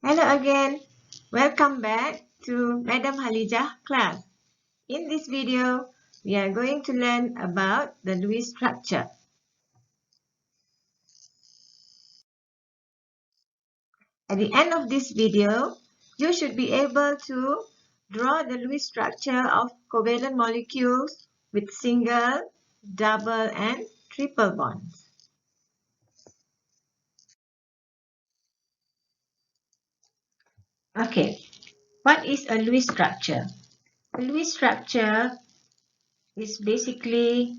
Hello again. Welcome back to Madam Halijah class. In this video, we are going to learn about the Lewis structure. At the end of this video, you should be able to draw the Lewis structure of covalent molecules with single, double, and triple bonds. Okay, what is a Lewis structure? A Lewis structure is basically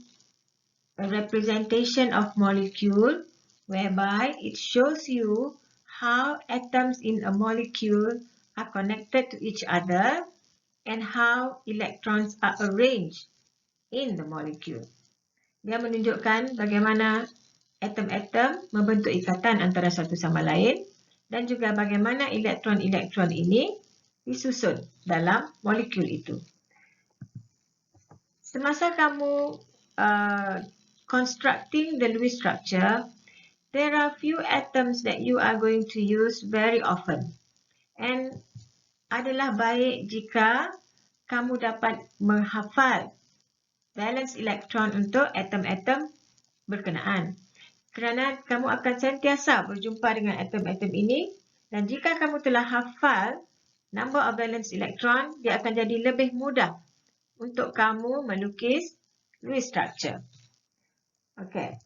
a representation of molecule whereby it shows you how atoms in a molecule are connected to each other and how electrons are arranged in the molecule. Dia menunjukkan bagaimana atom-atom membentuk ikatan antara satu sama lain dan juga bagaimana elektron-elektron ini disusun dalam molekul itu. Semasa kamu constructing the Lewis structure, there are few atoms that you are going to use very often. And adalah baik jika kamu dapat menghafal valence elektron untuk atom-atom berkenaan. Kerana kamu akan sentiasa berjumpa dengan atom-atom ini dan jika kamu telah hafal number of valence electron, dia akan jadi lebih mudah untuk kamu melukis Lewis structure. Okay.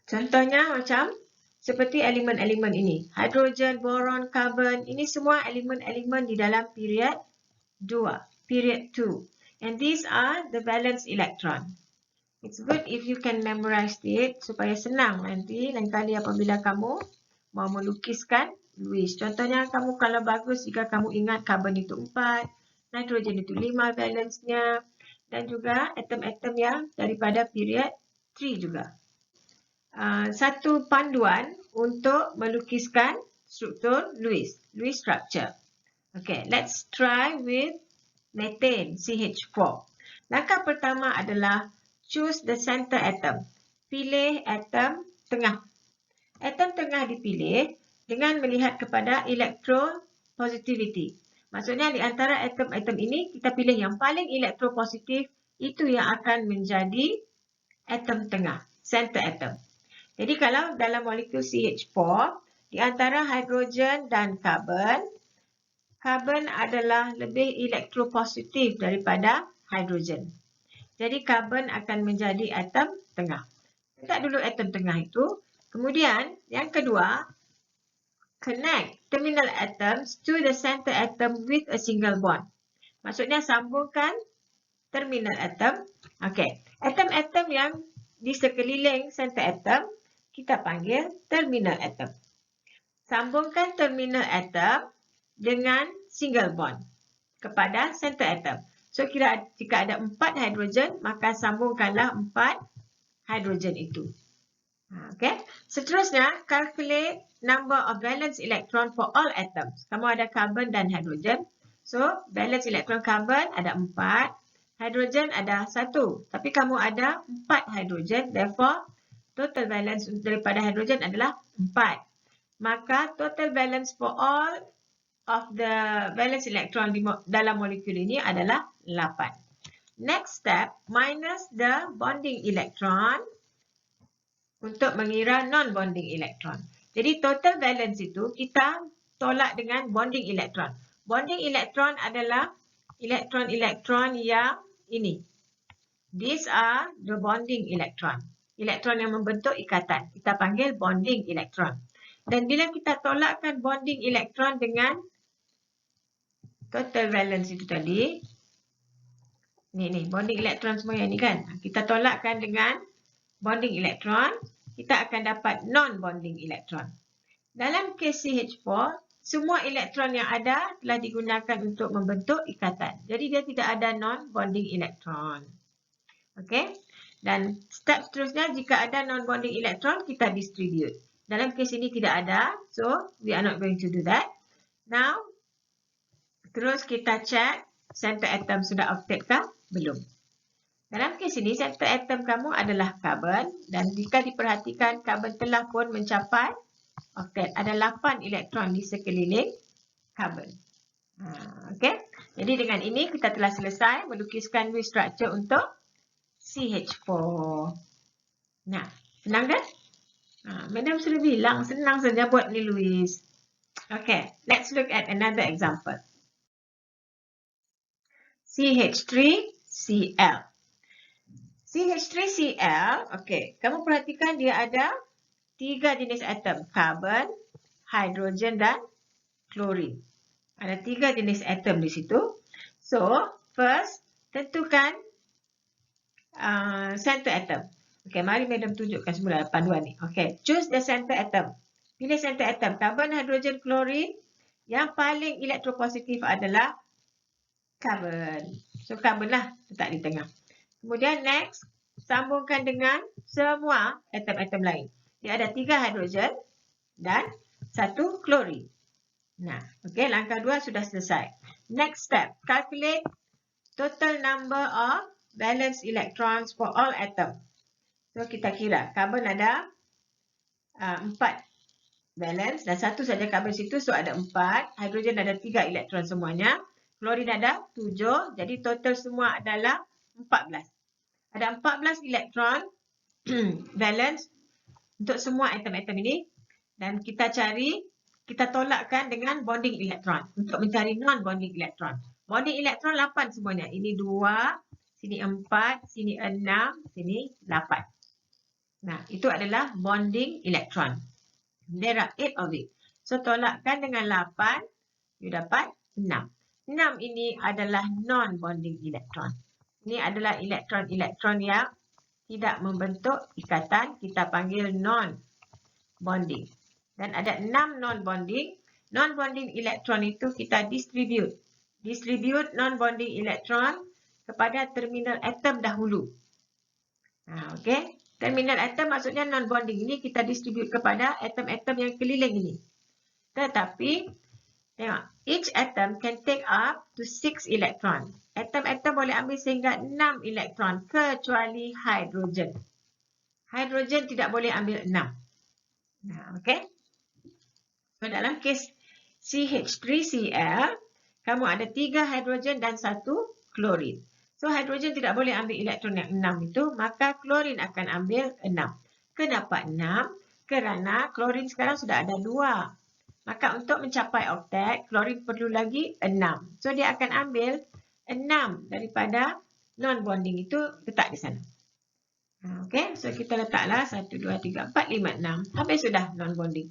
Contohnya macam seperti elemen-elemen ini. Hidrogen, boron, carbon. Ini semua elemen-elemen di dalam period 2. Period 2. And these are the valence electron. It's good if you can memorize it supaya senang nanti lain kali apabila kamu mau melukiskan Lewis. Contohnya kamu kalau bagus jika kamu ingat carbon itu 4, nitrogen itu 5 valence-nya dan juga atom-atom yang daripada period 3 juga. Satu panduan untuk melukiskan struktur Lewis structure. Okay, let's try with methane CH4. Langkah pertama adalah choose the center atom. Pilih atom tengah. Atom tengah dipilih dengan melihat kepada electropositivity. Maksudnya di antara atom-atom ini kita pilih yang paling elektropositif, itu yang akan menjadi atom tengah, center atom. Jadi kalau dalam molekul CH4, di antara hidrogen dan carbon, carbon adalah lebih elektropositif daripada hidrogen. Jadi carbon akan menjadi atom tengah. Letak dulu atom tengah itu. Kemudian yang kedua, connect terminal atoms to the center atom with a single bond. Maksudnya sambungkan terminal atom. Okey, atom-atom yang di sekeliling center atom kita panggil terminal atom. Sambungkan terminal atom dengan single bond kepada center atom. So jika ada 4 hidrogen, maka sambungkanlah 4 hidrogen itu. Okay. Seterusnya, calculate number of valence electron for all atoms. Kamu ada carbon dan hidrogen. So, valence electron carbon ada 4. Hidrogen ada 1. Tapi kamu ada 4 hidrogen. Therefore, total valence daripada hidrogen adalah 4. Maka total valence for all of the valence electron dalam molekul ini adalah 8. Next step, minus the bonding electron untuk mengira non-bonding electron. Jadi total valence itu kita tolak dengan bonding electron. Bonding electron adalah elektron-elektron yang ini. These are the bonding electron. Elektron yang membentuk ikatan. Kita panggil bonding electron. Dan bila kita tolakkan bonding electron dengan total valence itu tadi. Ni bonding electron semua yang ni kan. Kita tolakkan dengan bonding electron. Kita akan dapat non-bonding electron. Dalam kes CH4, semua elektron yang ada telah digunakan untuk membentuk ikatan. Jadi dia tidak ada non-bonding electron. Okey. Dan step seterusnya, jika ada non-bonding electron, kita distribute. Dalam kes ini tidak ada, so we are not going to do that. Now, terus kita check center atom sudah octet ke belum. Dalam kes ini, center atom kamu adalah carbon dan jika diperhatikan, carbon telah pun mencapai oktet. Ada 8 elektron di sekeliling karbon. Okey. Jadi dengan ini kita telah selesai melukiskan Lewis structure untuk CH4. Nah, senang kan? Madam sudah bilang senang saja buat ni Lewis. Okay, let's look at another example. CH3Cl. CH3Cl, okay, kamu perhatikan dia ada 3 jenis atom, karbon, hidrogen dan klorin. Ada 3 jenis atom di situ. So, first, tentukan center atom. Okay, mari Madam tunjukkan semula panduan ni. Okay, choose the center atom. Pilih center atom. Karbon, hidrogen, klorin. Yang paling elektropositif adalah karbon. So, karbon lah letak di tengah. Kemudian next, sambungkan dengan semua atom-atom lain. Dia ada 3 hidrogen dan 1 klorin. Nah, okay, langkah 2 sudah selesai. Next step, calculate total number of valence electrons for all atom. So, kita kira. Karbon ada 4 valence dan 1 saja karbon situ. So, ada 4. Hidrogen ada 3 elektron semuanya. Klorin ada 7. Jadi, total semua adalah 14. Ada 14 elektron valence untuk semua atom-atom ini. Dan kita cari, kita tolakkan dengan bonding elektron untuk mencari non-bonding elektron. Bonding elektron 8 semuanya. Ini 2, sini 4, sini 6, sini 8. Nah, itu adalah bonding elektron. There are 8 of it. So, tolakkan dengan 8, you dapat 6. 6 ini adalah non-bonding elektron. Ini adalah elektron-elektron yang tidak membentuk ikatan. Kita panggil non-bonding. Dan ada 6 non-bonding. Non-bonding elektron itu kita distribute. Distribute non-bonding elektron kepada terminal atom dahulu. Okey. Terminal atom maksudnya non-bonding. Ini kita distribute kepada atom-atom yang keliling ini. Tetapi, tengok. Each atom can take up to 6 electron. Atom-atom boleh ambil sehingga 6 elektron kecuali hidrogen. Hidrogen tidak boleh ambil 6. Okey. So, dalam kes CH3Cl, kamu ada 3 hidrogen dan 1 klorin. So, hidrogen tidak boleh ambil elektron yang 6 itu, maka klorin akan ambil 6. Kenapa 6? Kerana klorin sekarang sudah ada 2. Maka untuk mencapai oktet, klorin perlu lagi 6. So, dia akan ambil 6 daripada non-bonding itu letak di sana. Okey, so kita letaklah 1, 2, 3, 4, 5, 6. Habis sudah non-bonding.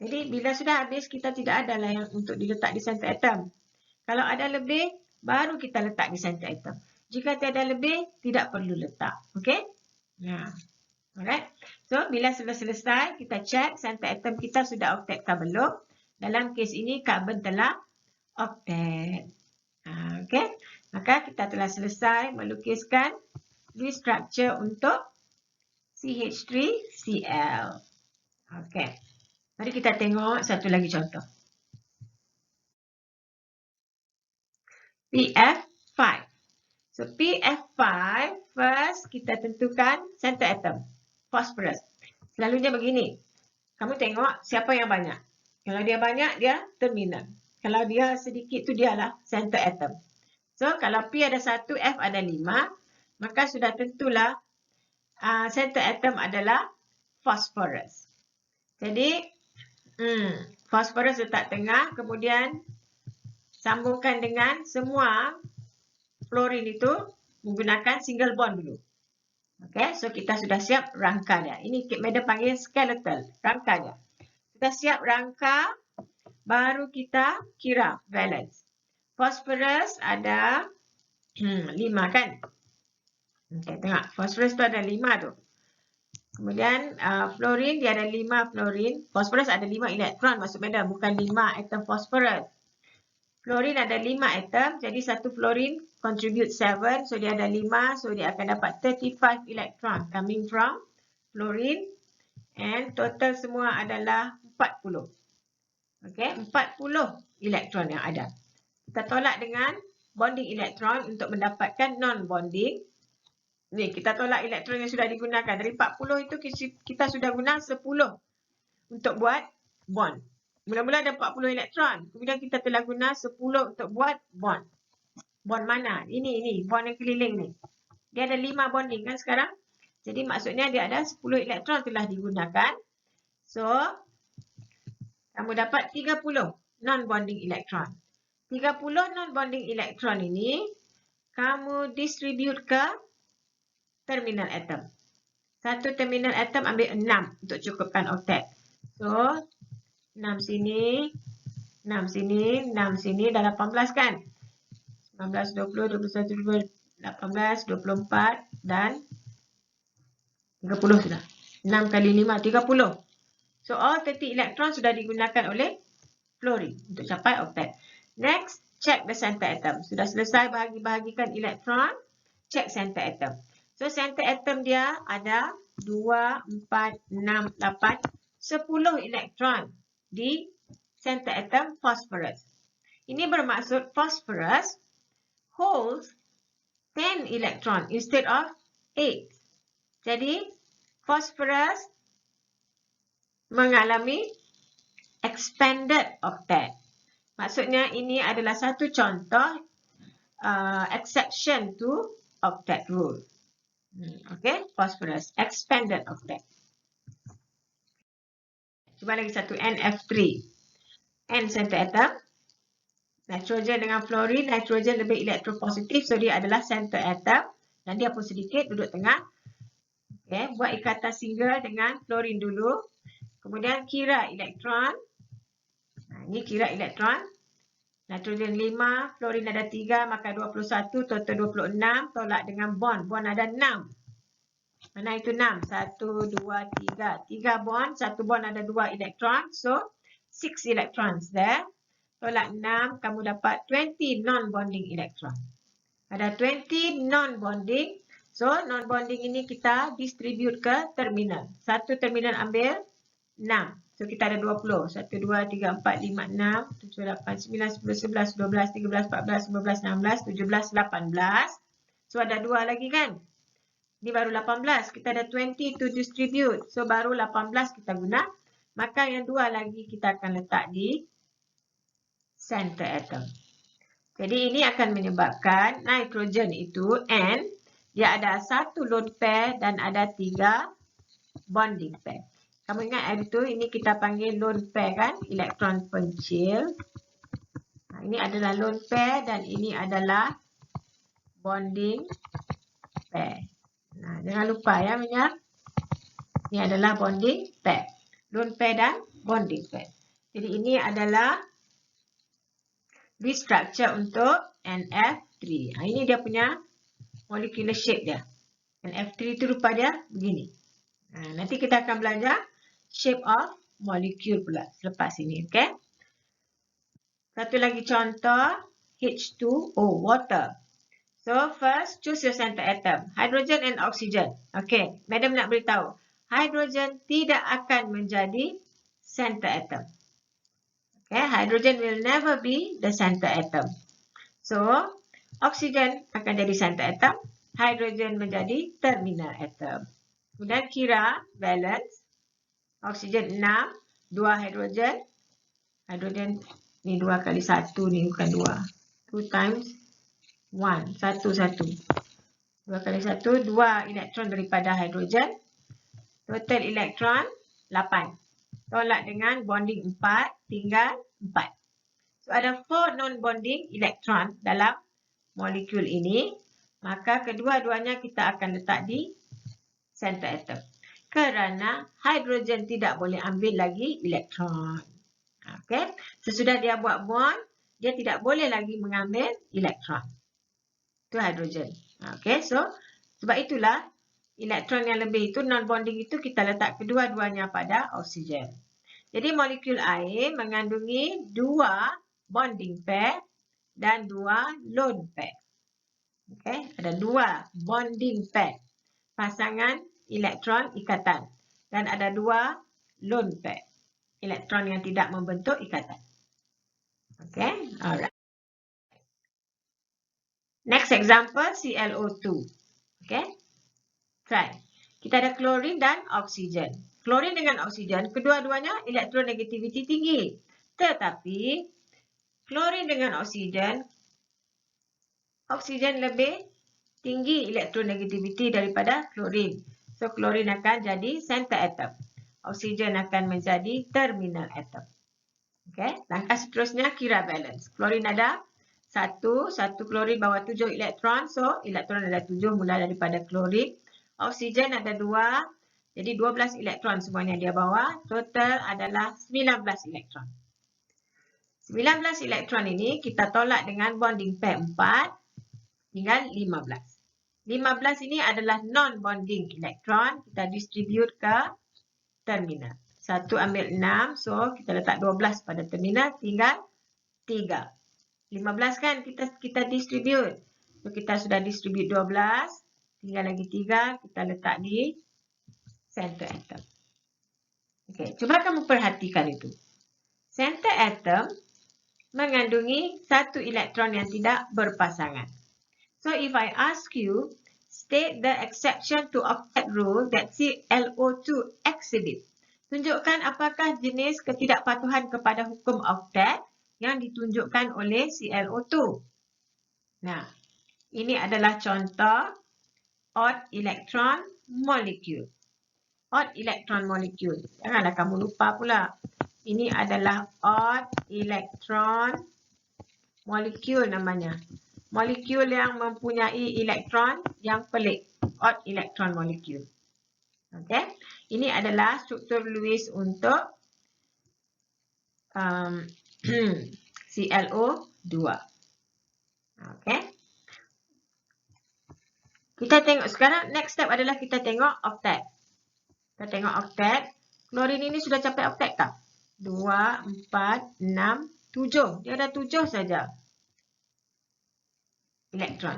Jadi, bila sudah habis, kita tidak ada lah yang untuk diletak di center atom. Kalau ada lebih, baru kita letak di center atom. Jika tiada lebih, tidak perlu letak. Okey? Alright. So, bila sudah selesai, kita cek center atom kita sudah oktet ke belum. Dalam kes ini, karbon telah oktet. Okey? Maka kita telah selesai melukiskan Lewis structure untuk CH3Cl. Okey. Mari kita tengok satu lagi contoh. PF5. So, PF5, first kita tentukan center atom. Phosphorus. Selalunya begini. Kamu tengok siapa yang banyak. Kalau dia banyak, dia terminal. Kalau dia sedikit, tu dialah center atom. So, kalau P ada 1, F ada 5, maka sudah tentulah center atom adalah phosphorus. Jadi, phosphorus letak tengah, kemudian sambungkan dengan semua fluorin itu menggunakan single bond dulu. Okey, so kita sudah siap rangka dia. Ini Madam panggil skeletal, rangka dia. Kita siap rangka, baru kita kira valence. Phosphorus ada 5 kan? Okey, tengok. Phosphorus tu ada 5 tu. Kemudian fluorin dia ada 5 fluorin. Phosphorus ada 5 elektron, maksud Madam bukan 5 atom phosphorus. Fluorin ada 5 atom, jadi satu fluorin contribute 7, so dia ada 5, so dia akan dapat 35 elektron coming from fluorin, and total semua adalah 40. Okey, 40 elektron yang ada. Kita tolak dengan bonding elektron untuk mendapatkan non-bonding. Ni, kita tolak elektron yang sudah digunakan. Dari 40 itu kita sudah guna 10 untuk buat bond. Mula-mula ada 40 elektron. Kemudian kita telah guna 10 untuk buat bond. Bond mana? Ini bond yang keliling ni. Dia ada 5 bonding kan sekarang. Jadi maksudnya dia ada 10 elektron telah digunakan. So, kamu dapat 30 non-bonding elektron. 30 non-bonding elektron ini kamu distribute ke terminal atom. Satu terminal atom ambil 6 untuk cukupkan oktet. So, 6 sini, 6 sini, 6 sini dah 18 kan? 19, 20, 21, 18, 24 dan 30 sudah. 6 kali 5, 30. So, all 30 elektron sudah digunakan oleh fluorine untuk capai oktet. Next, check the center atom. Sudah selesai bahagi-bahagikan elektron, check center atom. So, center atom dia ada 2, 4, 6, 8, 10 elektron di center atom phosphorus. Ini bermaksud phosphorus holds 10 elektron instead of 8. Jadi, phosphorus mengalami expanded octet. Maksudnya ini adalah satu contoh exception to octet rule. Okay, phosphorus expanded octet. Cuba lagi satu NF3. N center atom. Nitrogen dengan fluorine, nitrogen lebih elektropositif, so dia adalah center atom dan dia pun sedikit duduk tengah. Okay, buat ikatan single dengan fluorine dulu. Kemudian kira elektron. Ini kira elektron. Nitrogen 5, fluorine ada 3, maka 21, total 26. Tolak dengan bond. Bond ada 6. Mana itu 6? 1, 2, 3. 3 bond. Satu bond ada 2 elektron. So, 6 electrons there. Tolak 6, kamu dapat 20 non-bonding elektron. Ada 20 non-bonding. So, non-bonding ini kita distribute ke terminal. Satu terminal ambil 6. So, kita ada 20. 1, 2, 3, 4, 5, 6, 7, 8, 9, 10, 11, 12, 13, 14, 15, 16, 17, 18. So, ada 2 lagi kan? Ini baru 18. Kita ada 20 to distribute. So, baru 18 kita guna. Maka yang 2 lagi kita akan letak di center atom. Jadi, ini akan menyebabkan nitrogen itu N. Dia ada 1 lone pair dan ada 3 bonding pair. Kamu ingat itu, ini kita panggil lone pair kan? Elektron pencil. Nah, ini adalah lone pair dan ini adalah bonding pair. Nah, jangan lupa ya, Minyak. Ini adalah bonding pair. Lone pair dan bonding pair. Jadi, ini adalah restructure untuk NF3. Nah, ini dia punya molecular shape dia. NF3 itu rupa dia begini. Nah, nanti kita akan belajar shape of molecule pula selepas ini. Okay? Satu lagi contoh. H2O, water. So, first choose your center atom. Hydrogen and oxygen. Okay, Madam nak beritahu. Hydrogen tidak akan menjadi center atom. Okay, hydrogen will never be the center atom. So, oxygen akan jadi center atom. Hydrogen menjadi terminal atom. Kemudian kira balance. Oksigen 6, 2 hidrogen. Hidrogen ni 2 kali 1 ni bukan 2. 2 times 1, 1, 1. 2 kali 1, 2 elektron daripada hidrogen. Total elektron 8. Tolak dengan bonding 4, tinggal 4. So, ada 4 non-bonding elektron dalam molekul ini. Maka kedua-duanya kita akan letak di center atom. Kerana hidrogen tidak boleh ambil lagi elektron. Okay. Sesudah dia buat bond, dia tidak boleh lagi mengambil elektron. Itu hidrogen. Okay. So, sebab itulah elektron yang lebih itu, non-bonding itu kita letak kedua-duanya pada oksigen. Jadi, molekul air mengandungi 2 bonding pair dan 2 lone pair. Okay. Ada 2 bonding pair. Pasangan elektron ikatan. Dan ada 2 lone pair. Elektron yang tidak membentuk ikatan. Okay. Alright. Next example, ClO2. Okay. Try. Kita ada klorin dan oksigen. klorin dengan oksigen, kedua-duanya elektronegativiti tinggi. Tetapi, klorin dengan oksigen lebih tinggi elektronegativiti daripada klorin. So, klorin akan jadi center atom. Oksigen akan menjadi terminal atom. Okay. Langkah seterusnya, kira balance. Klorin ada 1 klorin bawa 7 elektron. So, elektron ada 7 mula daripada klorin. Oksigen ada 2. Jadi, 12 elektron semuanya dia bawa. Total adalah 19 elektron. 19 elektron ini kita tolak dengan bonding pair 4. Tinggal 15. 15 ini adalah non-bonding elektron. Kita distribute ke terminal. 1 ambil 6. So, kita letak 12 pada terminal. Tinggal 3. 15 kan kita distribute. So, kita sudah distribute 12. Tinggal lagi 3. Kita letak di center atom. Okay, cuba kamu perhatikan itu. Center atom mengandungi 1 elektron yang tidak berpasangan. So, if I ask you, state the exception to octet rule that ClO2 exhibit. Tunjukkan apakah jenis ketidakpatuhan kepada hukum octet yang ditunjukkan oleh ClO2. Nah, ini adalah contoh odd electron molecule. Odd electron molecule. Janganlah kamu lupa pula. Ini adalah odd electron molecule namanya. Molekul yang mempunyai elektron yang pelik. Odd electron molecule. Okay. Ini adalah struktur Lewis untuk ClO2. Okay. Kita tengok sekarang, next step adalah kita tengok octet. Kita tengok octet. Klorin ini sudah capai octet tak? 2, 4, 6, 7. Dia ada 7 saja elektron.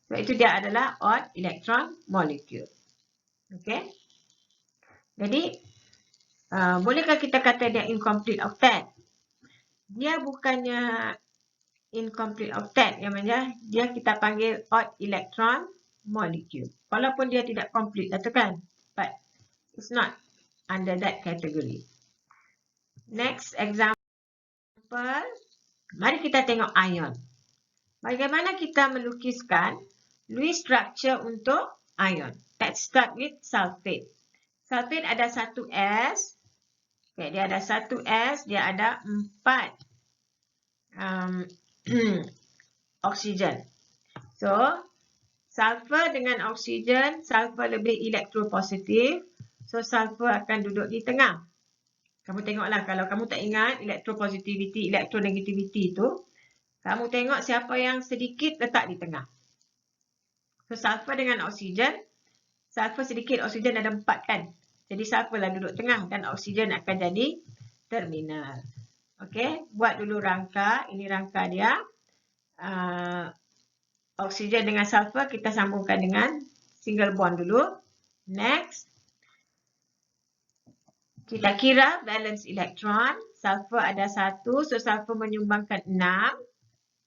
Sebab itu dia adalah odd electron molecule. Okay. Jadi, bolehkah kita kata dia incomplete octet? Dia bukannya incomplete octet. Yang dia kita panggil odd electron molecule. Walaupun dia tidak complete, katakan. But it's not under that category. Next example. Mari kita tengok ion. Bagaimana kita melukiskan Lewis structure untuk ion? Let's start with sulfate. Sulfate ada 1 S. Okay, dia ada 1 S. Dia ada 4 oksigen. So, sulfur dengan oksigen, sulfur lebih elektropositif. So, sulfur akan duduk di tengah. Kamu tengoklah, kalau kamu tak ingat elektropositivity, elektronegativity itu, kamu tengok siapa yang sedikit letak di tengah. So, sulfur dengan oksigen. Sulfur sedikit, oksigen ada 4 kan. Jadi, sulfur lah duduk tengah dan oksigen akan jadi terminal. Okey, buat dulu rangka. Ini rangka dia. Oksigen dengan sulfur kita sambungkan dengan single bond dulu. Next. Kita kira balance elektron. Sulfur ada 1. So, sulfur menyumbangkan 6.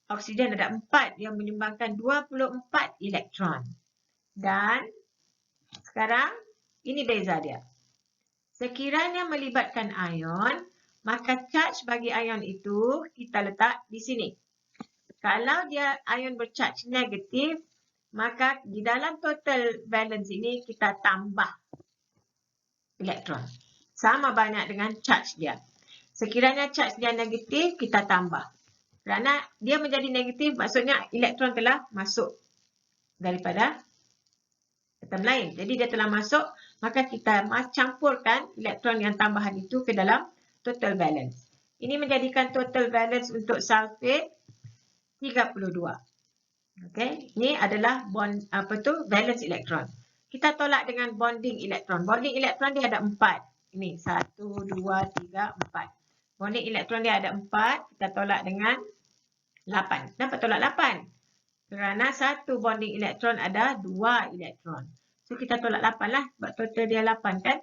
Oksigen ada 4 yang menyumbangkan 24 elektron. Dan sekarang ini beza dia. Sekiranya melibatkan ion, maka charge bagi ion itu kita letak di sini. Kalau dia ion bercharge negatif, maka di dalam total valence ini kita tambah elektron. Sama banyak dengan charge dia. Sekiranya charge dia negatif, kita tambah. Kerana dia menjadi negatif, maksudnya elektron telah masuk daripada atom lain. Jadi dia telah masuk, maka kita campurkan elektron yang tambahan itu ke dalam total valence. Ini menjadikan total valence untuk sulfate 32. Okey, ini adalah bond valence elektron. Kita tolak dengan bonding elektron. Bonding elektron dia ada 4. Ini 1, 2, 3, 4. Bonding elektron dia ada 4. Kita tolak dengan 8. Kenapa tolak 8? Kerana satu bonding elektron ada 2 elektron. So, kita tolak 8 lah. Sebab total dia 8 kan?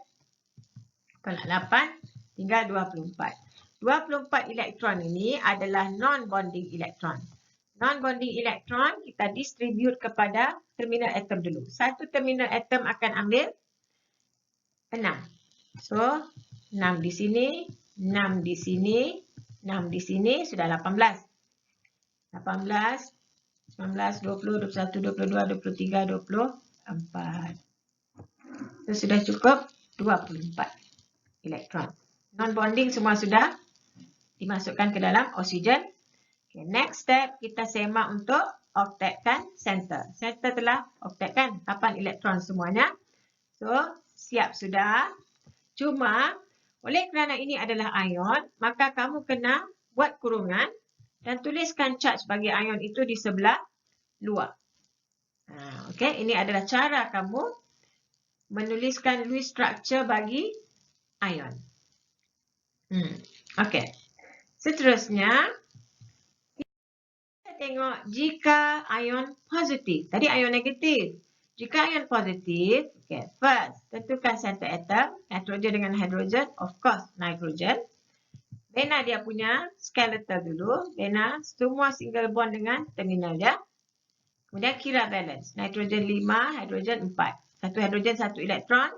Tolak 8, tinggal 24. 24 elektron ini adalah non-bonding elektron. Non-bonding elektron kita distribute kepada terminal atom dulu. Satu terminal atom akan ambil 6. So, 6 di sini, 6 di sini, 6 di sini, sudah 18. 18, 19, 20, 21, 22, 23, 24. So, sudah cukup 24 elektron. Non-bonding semua sudah dimasukkan ke dalam oksigen. Okay, next step, kita semak untuk oktetkan center. Center telah oktetkan 8 elektron semuanya. So, siap sudah. Cuma, oleh kerana ini adalah ion, maka kamu kena buat kurungan dan tuliskan charge bagi ion itu di sebelah luar. Okay, ini adalah cara kamu menuliskan Lewis structure bagi ion. Okay. Seterusnya, kita tengok jika ion positif. Tadi ion negatif. Jika ion positif, okay, first, tentukan center atom, nitrogen dengan hidrogen, of course, nitrogen. Bina dia punya skeletal dulu. Bina semua single bond dengan terminal dia. Kemudian kira balance. Nitrogen 5, hidrogen 4. Satu hidrogen, satu elektron.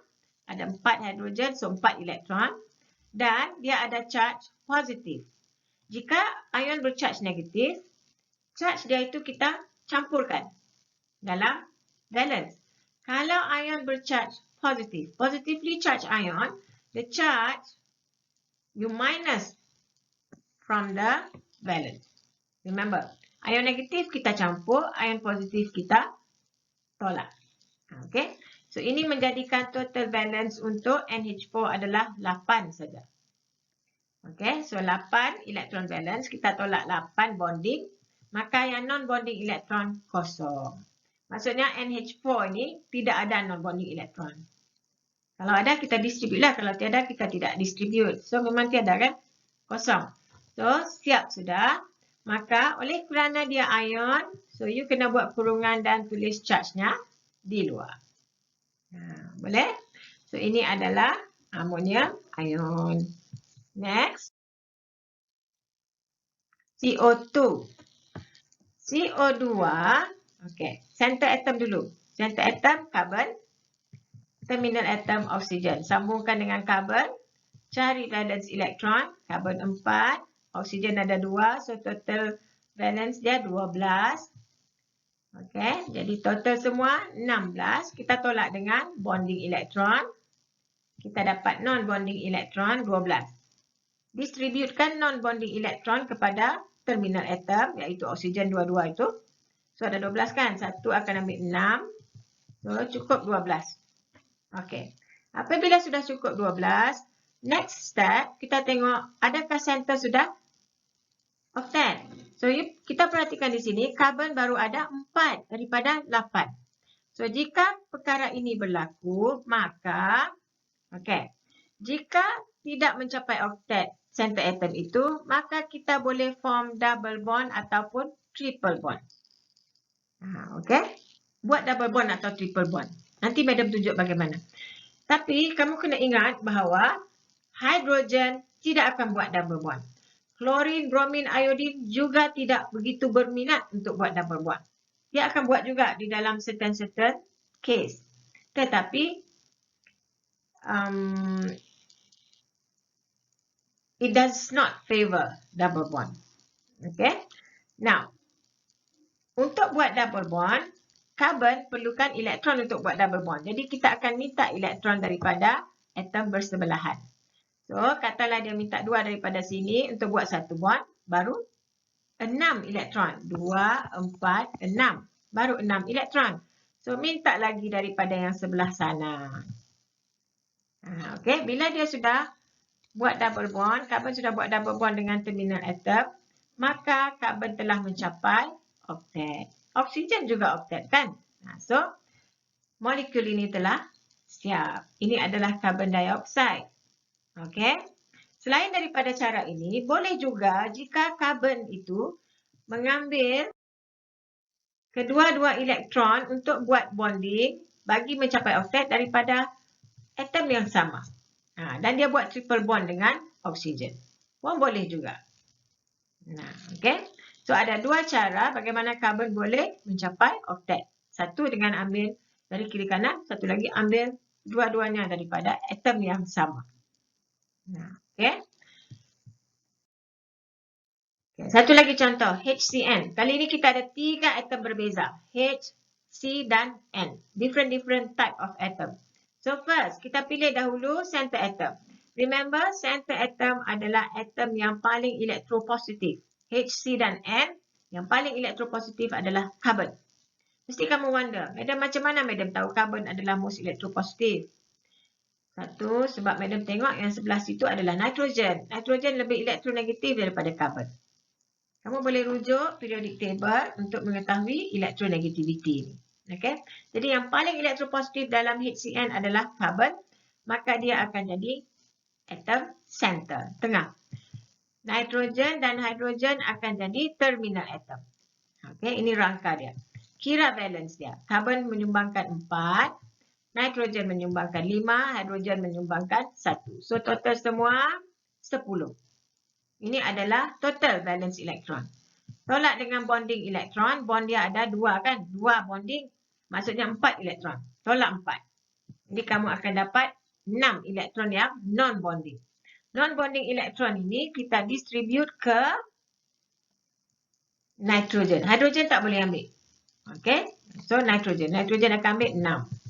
Ada 4 hidrogen, so 4 elektron. Dan dia ada charge positif. Jika ion bercharge negatif, charge dia itu kita campurkan dalam balance. Kalau ion bercharge positif, positively charged ion, the charge you minus from the balance. Remember, ion negatif kita campur, ion positif kita tolak. Okay, so ini menjadikan total balance untuk NH4 adalah 8 saja. Okay, so 8 elektron balance, kita tolak 8 bonding, maka yang non-bonding elektron kosong. Maksudnya NH4 ini tidak ada non-bonding elektron. Kalau ada, kita distribute lah. Kalau tiada, kita tidak distribute. So, memang tiada kan? Kosong. So, siap sudah. Maka, oleh kerana dia ion, so you kena buat kurungan dan tulis charge-nya di luar. Boleh? So, ini adalah ammonium ion. Next. CO2. CO2. Okay. Center atom dulu. Center atom, carbon. Terminal atom, oksigen. Sambungkan dengan carbon. Cari valence elektron. Carbon 4. Oksigen ada 2. So, total valence dia 12. Okay. Jadi, total semua 16. Kita tolak dengan bonding elektron. Kita dapat non-bonding elektron 12. Distributekan non-bonding elektron kepada terminal atom, iaitu oksigen 22 itu. So, ada 12 kan? Satu akan ambil 6. So, cukup 12. Okey. Apabila sudah cukup 12, next step, kita tengok adakah center sudah oktet. So, kita perhatikan di sini, karbon baru ada 4 daripada 8. So, jika perkara ini berlaku, maka, okey, jika tidak mencapai oktet center atom itu, maka kita boleh form double bond ataupun triple bond. Okey. Buat double bond atau triple bond. Nanti madam tunjuk bagaimana. Tapi kamu kena ingat bahawa hidrogen tidak akan buat double bond. Klorin, bromin, iodin juga tidak begitu berminat untuk buat double bond. Dia akan buat juga di dalam certain case. Tetapi it does not favor double bond. Okay. Now, untuk buat double bond, karbon perlukan elektron untuk buat double bond. Jadi, kita akan minta elektron daripada atom bersebelahan. So, katalah dia minta 2 daripada sini untuk buat satu bond, baru 6 elektron. 2, 4, 6. Baru 6 elektron. So, minta lagi daripada yang sebelah sana. Okay, bila dia sudah buat double bond, karbon sudah buat double bond dengan terminal atom, maka karbon telah mencapai oktet. Oksigen juga oktet kan? So, molekul ini telah siap. Ini adalah karbon dioksida. Okey. Selain daripada cara ini, boleh juga jika karbon itu mengambil kedua-dua elektron untuk buat bonding bagi mencapai oktet daripada atom yang sama. Dan dia buat triple bond dengan oksigen. Pun boleh juga. Okay. So, ada dua cara bagaimana karbon boleh mencapai oktet. Satu dengan ambil dari kiri kanan, satu lagi ambil dua-duanya daripada atom yang sama. Okey. Satu lagi contoh, HCN. Kali ini kita ada 3 atom berbeza. H, C dan N. Different type of atom. So first, kita pilih dahulu center atom. Remember, center atom adalah atom yang paling elektropositif. H, C dan N. Yang paling elektropositif adalah carbon. Mesti kamu wonder, madam macam mana madam tahu carbon adalah most elektropositif? Satu, sebab madam tengok yang sebelah situ adalah nitrogen. Nitrogen lebih elektronegatif daripada carbon. Kamu boleh rujuk periodic table untuk mengetahui electronegativity. Okay? Jadi yang paling elektropositif dalam HCN adalah carbon. Maka dia akan jadi atom center, tengah. Nitrogen dan hidrogen akan jadi terminal atom. Okay? Ini rangka dia. Kira valence dia. Carbon menyumbangkan 4. Nitrogen menyumbangkan 5, hidrogen menyumbangkan 1. So total semua 10. Ini adalah total valence elektron. Tolak dengan bonding elektron, bond dia ada 2 kan? 2 bonding, maksudnya 4 elektron. Tolak 4. Jadi kamu akan dapat 6 elektron yang non-bonding. Non-bonding elektron ini kita distribute ke nitrogen. Hidrogen tak boleh ambil. Okay? So nitrogen. Nitrogen akan ambil 6.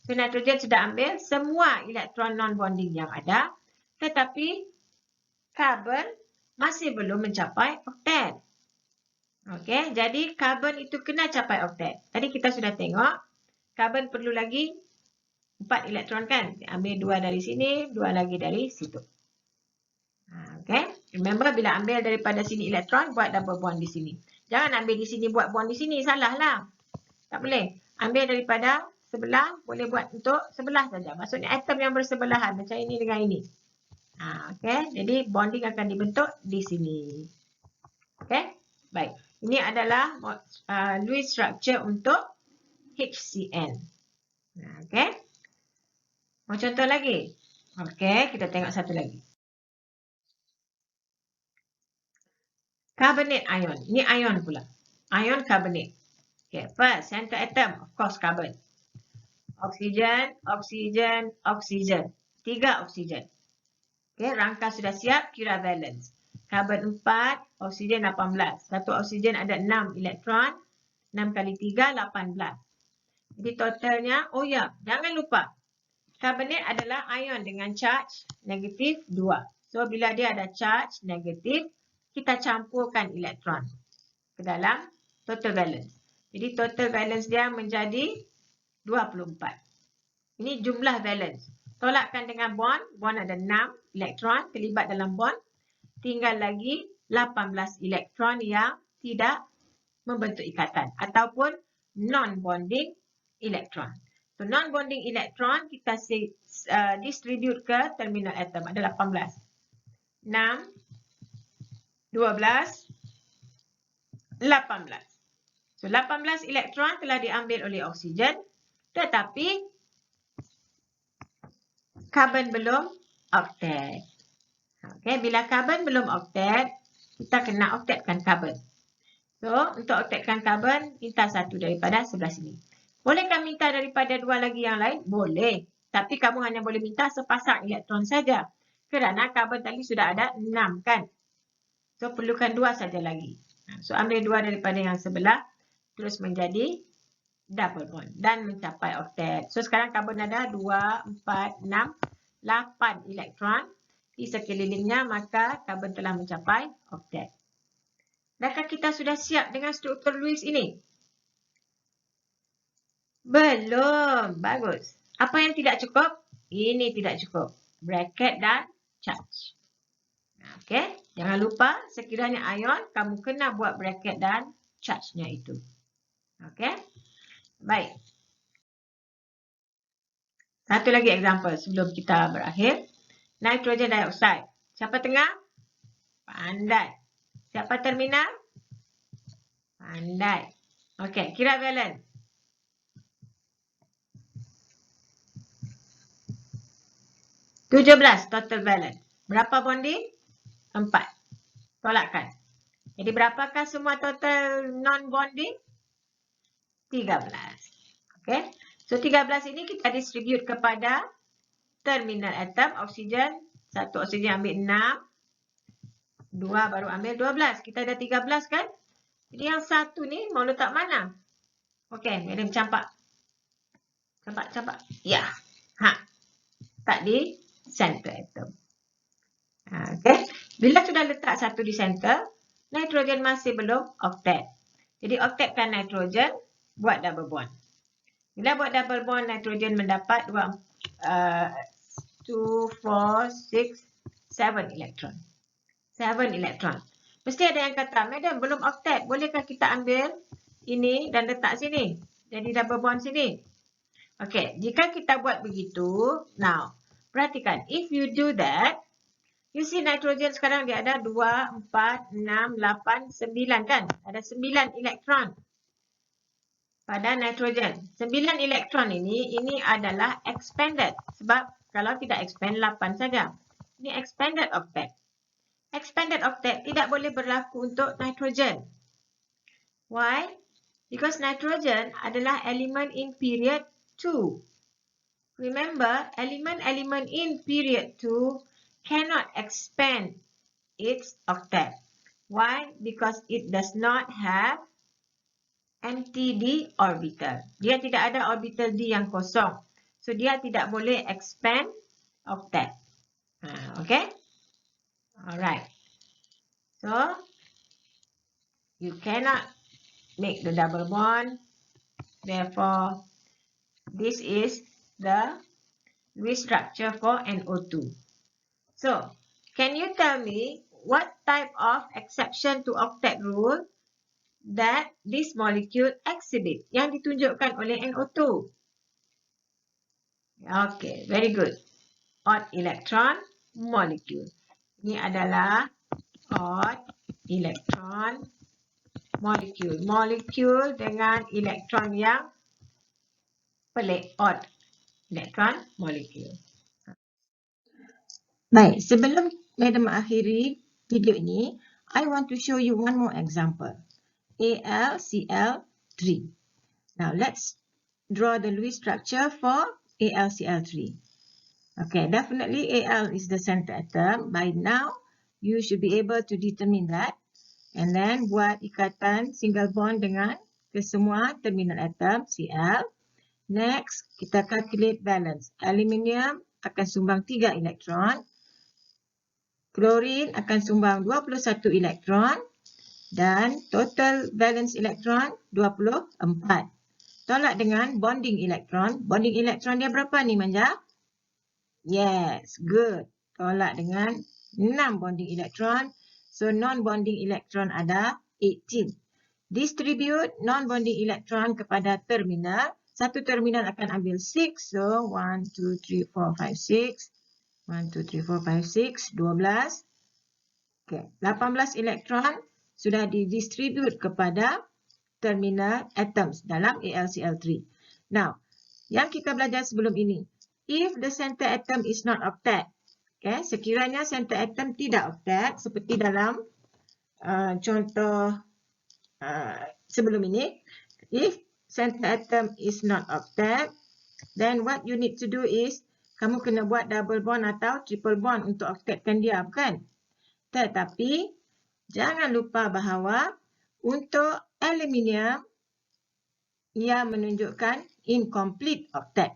So, nitrogen sudah ambil semua elektron non-bonding yang ada. Tetapi, carbon masih belum mencapai oktet. Okey, jadi carbon itu kena capai oktet. Tadi kita sudah tengok, carbon perlu lagi 4 elektron kan? Ambil 2 dari sini, 2 lagi dari situ. Okey, remember bila ambil daripada sini elektron, buat double bond di sini. Jangan ambil di sini, buat bond di sini. Salah lah. Tak boleh. Ambil daripada sebelah, boleh buat untuk sebelah saja. Maksudnya atom yang bersebelahan macam ini dengan ini. Okey, jadi bonding akan dibentuk di sini. Okey, baik. Ini adalah Lewis structure untuk HCN. Okey. Mau contoh lagi? Okey, kita tengok satu lagi. Carbonate ion. Ini ion pula. Ion carbonate. Okay, first, center atom, of course, carbon. Oksigen, oksigen, oksigen. 3 oksigen. Okay, rangka sudah siap, kira valence. Carbon 4, oksigen 18. Satu oksigen ada 6 elektron. 6 kali 3, 18. Jadi totalnya, oh ya, jangan lupa. Carbonate adalah ion dengan charge negatif 2. So, bila dia ada charge negatif, kita campurkan elektron ke dalam total valence. Jadi total valence dia menjadi 24. Ini jumlah valence. Tolakkan dengan bond. Bond ada 6 elektron terlibat dalam bond. Tinggal lagi 18 elektron yang tidak membentuk ikatan. Ataupun non-bonding elektron. So, non-bonding elektron kita distribute ke terminal atom. Ada 18. 6, 12, 18. So, 18 elektron telah diambil oleh oksigen. Tetapi, carbon belum oktet. Okay, bila carbon belum oktet, kita kena oktetkan carbon. So, untuk oktetkan carbon, minta satu daripada sebelah sini. Bolehkah minta daripada 2 lagi yang lain? Boleh. Tapi kamu hanya boleh minta sepasang elektron saja. Kerana carbon tadi sudah ada 6 kan? So, perlukan 2 saja lagi. So, ambil 2 daripada yang sebelah. Terus menjadi double bond dan mencapai oktet. So, sekarang carbon ada 2, 4, 6, 8 elektron di sekelilingnya, maka carbon telah mencapai oktet. Adakah kita sudah siap dengan struktur Lewis ini? Belum. Bagus. Apa yang tidak cukup? Ini tidak cukup. Bracket dan charge. Okey. Jangan lupa, sekiranya ion, kamu kena buat bracket dan charge-nya itu. Okey. Baik. Satu lagi example sebelum kita berakhir. Nitrogen dioxide. Siapa tengah? Pandai. Siapa terminal? Pandai. Okey, kira valence. 17 total valence. Berapa bonding? 4. Tolakkan. Jadi berapakah semua total non-bonding? 13. Okey. So 13 ini kita distribute kepada terminal atom oksigen. Satu oksigen ambil 6. 2 baru ambil 12. Kita ada 13 kan? Jadi yang satu ni mau letak mana? Okey, madam campak. Campak. Ya. Tak di center atom. Okey. Bila sudah letak satu di center, nitrogen masih belum octet. Jadi octetkan nitrogen, buat double bond. Bila buat double bond, nitrogen mendapat 2, 4, 6, 7 elektron. 7 elektron. Mesti ada yang kata, madam belum octet, bolehkah kita ambil ini dan letak sini? Jadi double bond sini. Okey, jika kita buat begitu, now, perhatikan, if you do that, you see nitrogen sekarang dia ada 2, 4, 6, 8, 9 kan? Ada 9 elektron pada nitrogen. 9 elektron ini adalah expanded. Sebab kalau tidak expand, 8 saja. Ini expanded octet. Expanded octet tidak boleh berlaku untuk nitrogen. Why? Because nitrogen adalah elemen in period 2. Remember, elemen in period 2 cannot expand its octet. Why? Because it does not have empty d orbital. Dia tidak ada orbital d yang kosong. So, dia tidak boleh expand octet. Okay? Alright. So, you cannot make the double bond. Therefore, this is the Lewis structure for NO2. So, can you tell me what type of exception to octet rule that this molecule exhibit yang ditunjukkan oleh NO2? Okay, very good. Odd electron molecule. Ini adalah odd electron molecule. Molecule dengan elektron yang pelik. Odd electron molecule. Baik, sebelum madam akhiri video ini, I want to show you one more example. AlCl3. Now, let's draw the Lewis structure for AlCl3. Okay, definitely Al is the center atom. By now, you should be able to determine that. And then, buat ikatan single bond dengan kesemua terminal atom, Cl. Next, kita calculate balance. Aluminium akan sumbang 3 elektron. Klorin akan sumbang 21 elektron. Dan total valence elektron 24. Tolak dengan bonding elektron. Bonding elektron dia berapa ni, Manja? Yes, good. Tolak dengan 6 bonding elektron. So, non-bonding elektron ada 18. Distribute non-bonding elektron kepada terminal. Satu terminal akan ambil 6. So, 1, 2, 3, 4, 5, 6. 1, 2, 3, 4, 5, 6. 12. Okay. 18 elektron sudah didistribute kepada terminal atoms dalam AlCl3. Now, yang kita belajar sebelum ini. If the center atom is not octet, okay, sekiranya center atom tidak octet, seperti dalam contoh sebelum ini, if center atom is not octet, then what you need to do is, kamu kena buat double bond atau triple bond untuk octetkan dia, bukan? Tetapi, jangan lupa bahawa untuk aluminium, ia menunjukkan incomplete octet.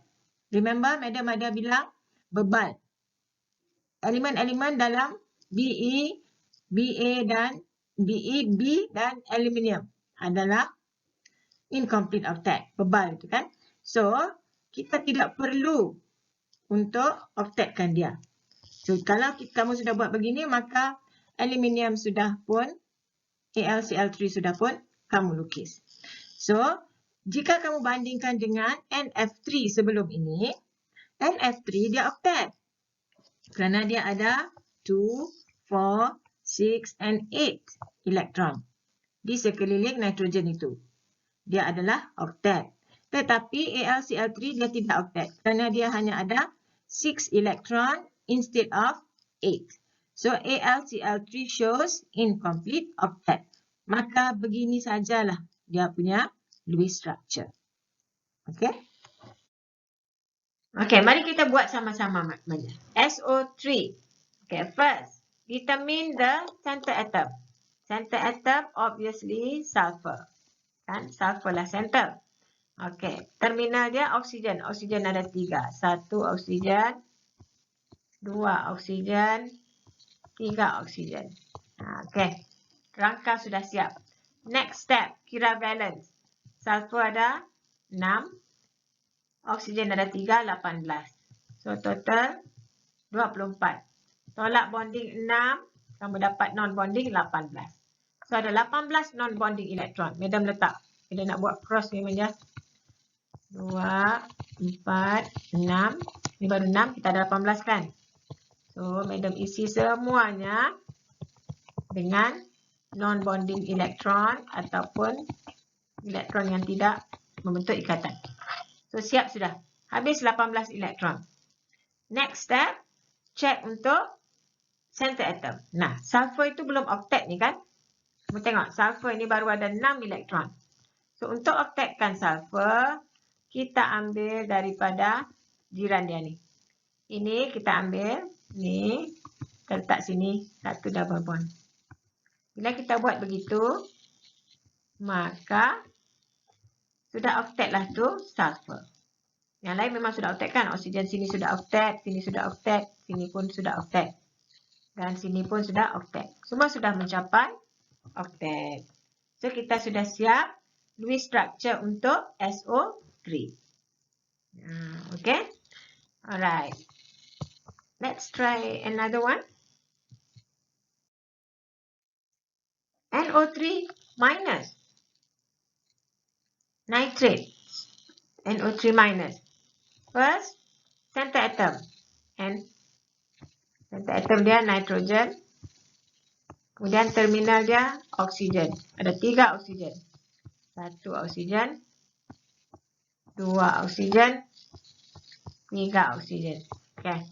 Remember, madam ada bilang bebal. Elemen-elemen dalam Be, Ba dan Be, B dan aluminium adalah incomplete octet. Bebal itu kan. So, kita tidak perlu untuk octetkan dia. So, kalau kamu sudah buat begini, maka aluminium sudah pun, AlCl3 sudah pun kamu lukis. So, jika kamu bandingkan dengan NF3 sebelum ini, NF3 dia octet. Kerana dia ada 2, 4, 6 and 8 elektron di sekeliling nitrogen itu. Dia adalah octet. Tetapi AlCl3 dia tidak octet. Kerana dia hanya ada 6 elektron instead of 8. So, AlCl3 shows incomplete octet. Maka begini sajalah dia punya Lewis structure. Okay. Okay, mari kita buat sama-sama maknanya. SO3. Okay, first, determine the center atom. Center atom obviously sulfur. Kan, sulfur lah center. Okay, terminal dia oksigen. Oksigen ada 3. 1 oksigen, 2 oksigen, 3 oksigen. Okay, rangka sudah siap. Next step, kira valence. Sulfur ada 6. Oksigen ada 3, 18. So, total 24. Tolak bonding 6, kamu dapat non-bonding 18. So, ada 18 non-bonding elektron. Madam letak. Bila nak buat cross ni macam 2, 4, 6. Ni baru 6, kita ada 18 kan? So, Madam isi semuanya dengan non-bonding elektron ataupun elektron yang tidak membentuk ikatan. So, siap sudah. Habis 18 elektron. Next step, check untuk center atom. Nah, sulfur itu belum oktet ni kan? Kamu tengok, sulfur ini baru ada 6 elektron. So, untuk oktetkan sulfur, kita ambil daripada jiran dia ni. Ini kita ambil, ni, kita letak sini, satu double bond. Bila kita buat begitu, maka sudah oktet lah tu sulfur. Yang lain memang sudah oktet kan? Oksigen sini sudah oktet, sini sudah oktet, sini pun sudah oktet. Dan sini pun sudah oktet. Semua sudah mencapai oktet. So, kita sudah siap Lewis structure untuk SO3. Okay? Alright. Let's try another one. NO3 minus. Nitrate. NO3 minus. First, center atom. And center atom dia nitrogen. Kemudian terminal dia oksigen. Ada 3 oksigen. 1 oksigen. 2 oksigen. 3 oksigen. Okay.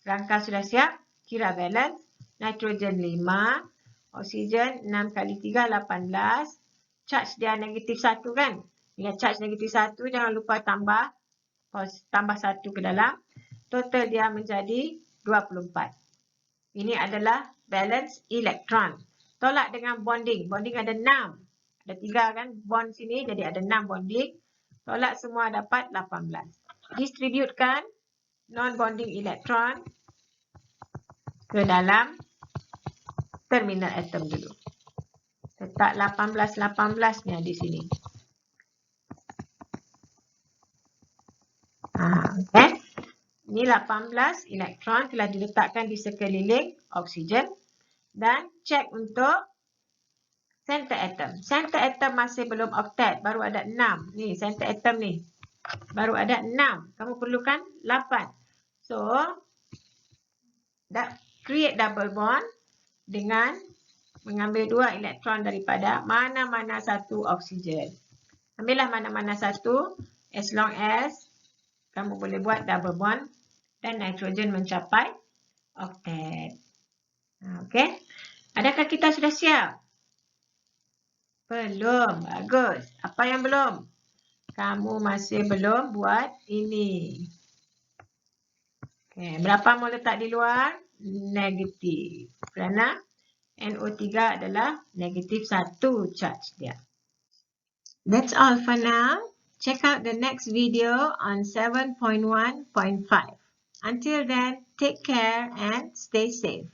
Rangka sudah siap. Kira balance. Nitrogen 5. Oksigen 6 kali 3, 18. Charge dia negatif 1 kan? Bila charge negatif 1, jangan lupa tambah 1 ke dalam. Total dia menjadi 24. Ini adalah balance elektron. Tolak dengan bonding. Bonding ada 6. Ada 3 kan? Bond sini jadi ada 6 bonding. Tolak semua dapat 18. Distributekan non-bonding elektron ke dalam terminal atom dulu. Letak 18-18-nya di sini. Okay. Ini 18 elektron telah diletakkan di sekeliling oksigen. Dan cek untuk center atom. Center atom masih belum oktet. Baru ada 6. Ni center atom ni. Baru ada 6. Kamu perlukan 8. So, create double bond dengan mengambil 2 elektron daripada mana-mana satu oksigen. Ambillah mana-mana satu. As long as kamu boleh buat double bond dan nitrogen mencapai oktet. Okey. Adakah kita sudah siap? Belum. Bagus. Apa yang belum? Kamu masih belum buat ini. Okay. Berapa mau letak di luar? Negatif. Kerana NO3 adalah negatif 1 charge dia. That's all for now. Check out the next video on 7.1.5. Until then, take care and stay safe.